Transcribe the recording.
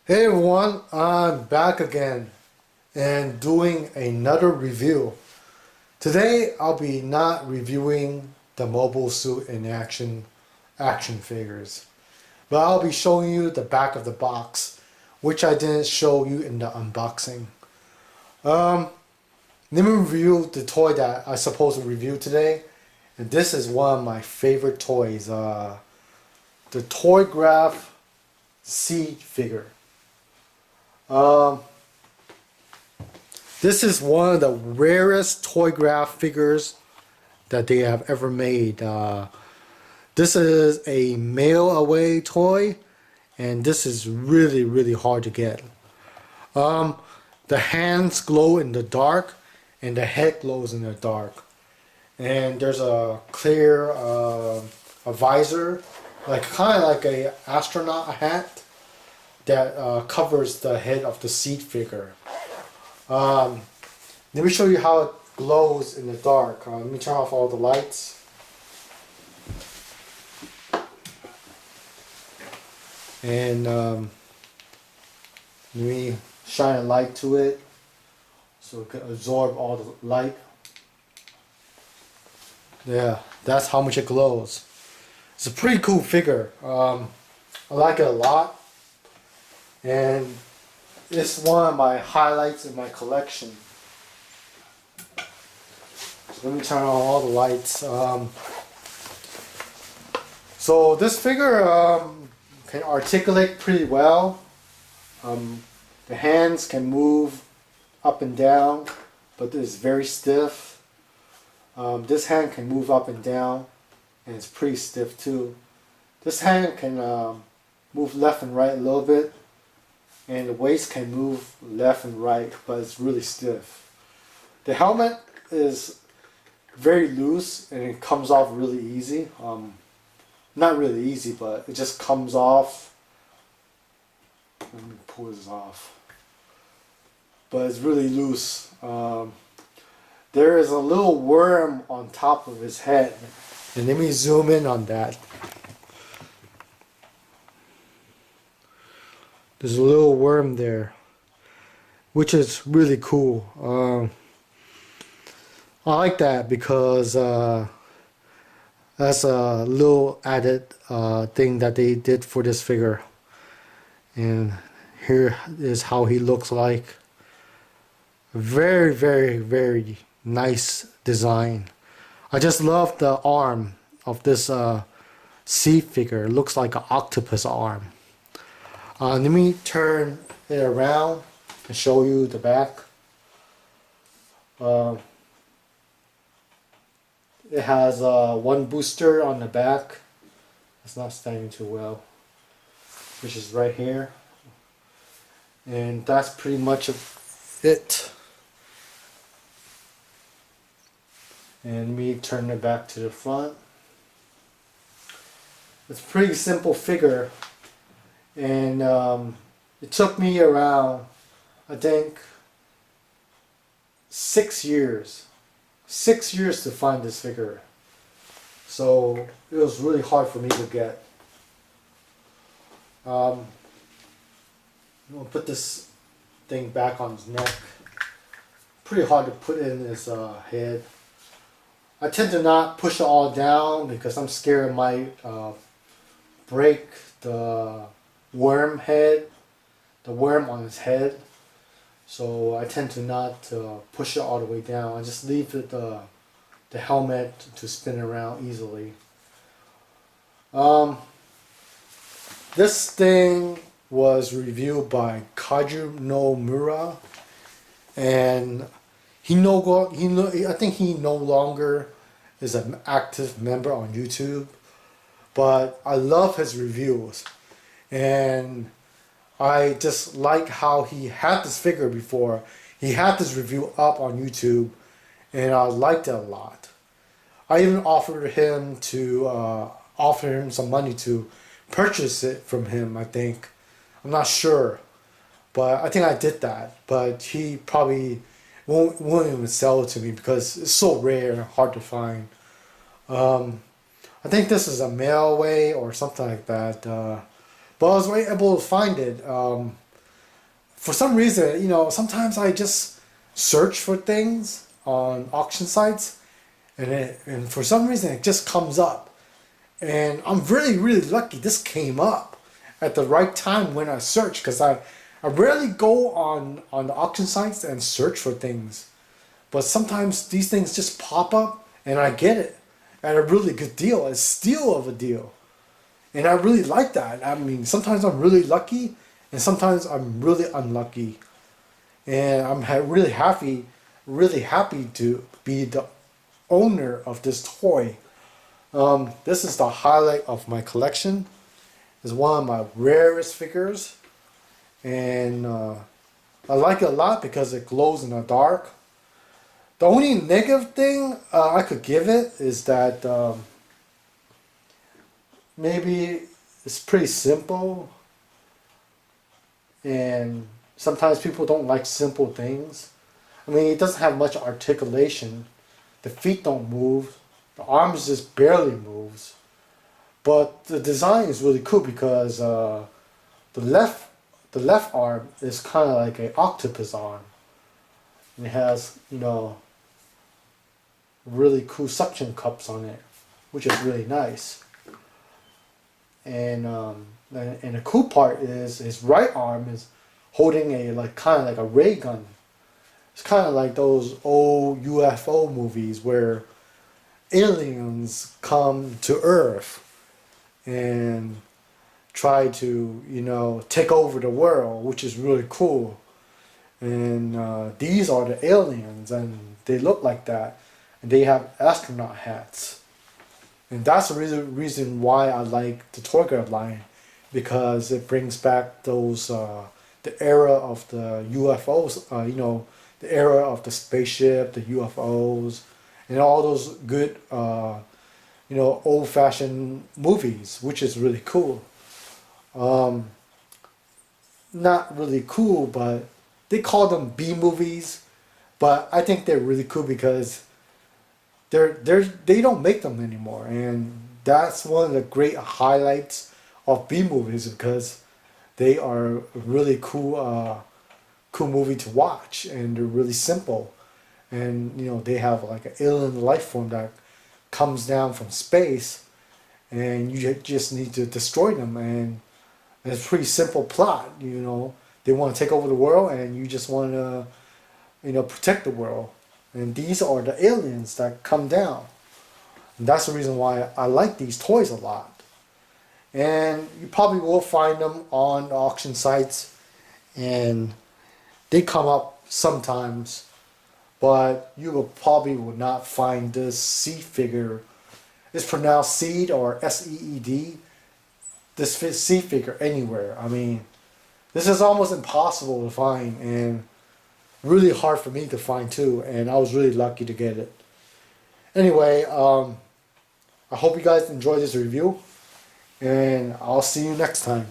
Hey everyone, I'm back again and doing another review. Today I'll be not reviewing the Mobile Suit in action figures, but I'll be showing you the back of the box, which I didn't show you in the unboxing. Let me review the toy that I supposed to review today, and this is one of my favorite toys, the Toygraph Seed figure. This is one of the rarest Toygraph figures that they have ever made. This is a mail away toy, and this is really hard to get. The hands glow in the dark, and the head glows in the dark. And there's a clear a visor, like kind of like a astronaut hat that covers the head of the Seed figure. Let me show you how it glows in the dark. Let me turn off all the lights. And let me shine a light to it so it can absorb all the light. Yeah, that's how much it glows. It's a pretty cool figure. I like it a lot. And it's one of my highlights in my collection. So let me turn on all the lights. So this figure can articulate pretty well. The hands can move up and down, but it's very stiff. This hand can move up and down, and it's pretty stiff too. This hand can move left and right a little bit, and the waist can move left and right, but it's really stiff. The helmet is very loose and it comes off really easy. Not really easy, but it just comes off. Let me pull this off. But it's really loose. There is a little worm on top of his head, and let me zoom in on that. There's a little worm there, which is really cool. I like that because that's a little added thing that they did for this figure. And here is how he looks like. Very nice design. I just love the arm of this Seed figure. It looks like an octopus arm. Let me turn it around and show you the back. It has one booster on the back. It's not standing too well, which is right here. And that's pretty much it. And let me turn it back to the front. It's a pretty simple figure. And it took me around, I think, 6 years. 6 years to find this figure. So it was really hard for me to get. I'm going to put this thing back on his neck. Pretty hard to put in his head. I tend to not push it all down because I'm scared it might break the worm head, the worm on his head. So I tend to not push it all the way down. I just leave it, the helmet to spin around easily. This thing was reviewed by Kaju no Mura, and I think he no longer is an active member on YouTube, but I love his reviews. And I just like how he had this figure before. He had this review up on YouTube, and I liked it a lot. I even offered him some money to purchase it from him, I think. I'm not sure, but I think I did that. But he probably won't even sell it to me because it's so rare and hard to find. I think this is a mail away or something like that. But I was able to find it. for some reason, you know, sometimes I just search for things on auction sites, and for some reason it just comes up. And I'm really, really lucky this came up at the right time when I search, because I rarely go on the auction sites and search for things. But sometimes these things just pop up and I get it at a really good deal, a steal of a deal. And I really like that. I mean, sometimes I'm really lucky and sometimes I'm really unlucky. And I'm really happy to be the owner of this toy. This is the highlight of my collection. It's one of my rarest figures. And I like it a lot because it glows in the dark. The only negative thing I could give it is that maybe it's pretty simple, and sometimes people don't like simple things. I mean, it doesn't have much articulation. The feet don't move. The arms just barely moves. But the design is really cool because the left arm is kind of like an octopus arm. And it has, you know, really cool suction cups on it, which is really nice. And the cool part is his right arm is holding a kind of like a ray gun. It's kind of like those old UFO movies where aliens come to Earth and try to, you know, take over the world, which is really cool. And these are the aliens, and they look like that. And they have astronaut hats. And that's the reason why I like the Toygraph line, because it brings back those, the era of the UFOs, you know, the era of the spaceship, the UFOs, and all those good, you know, old-fashioned movies, which is really cool. Not really cool, but they call them B movies, but I think they're really cool because they don't make them anymore, and that's one of the great highlights of B movies, because they are a really cool movie to watch, and they're really simple, and you know, they have like an alien life form that comes down from space, and you just need to destroy them, and it's a pretty simple plot. You know, they want to take over the world, and you just want to, you know, protect the world. And these are the aliens that come down. And that's the reason why I like these toys a lot. And you probably will find them on auction sites, and they come up sometimes, but you will probably not find this Seed figure. It's pronounced Seed or S-E-E-D. This Seed figure anywhere. I mean, this is almost impossible to find, and really hard for me to find too, and I was really lucky to get it. Anyway, I hope you guys enjoyed this review, and I'll see you next time.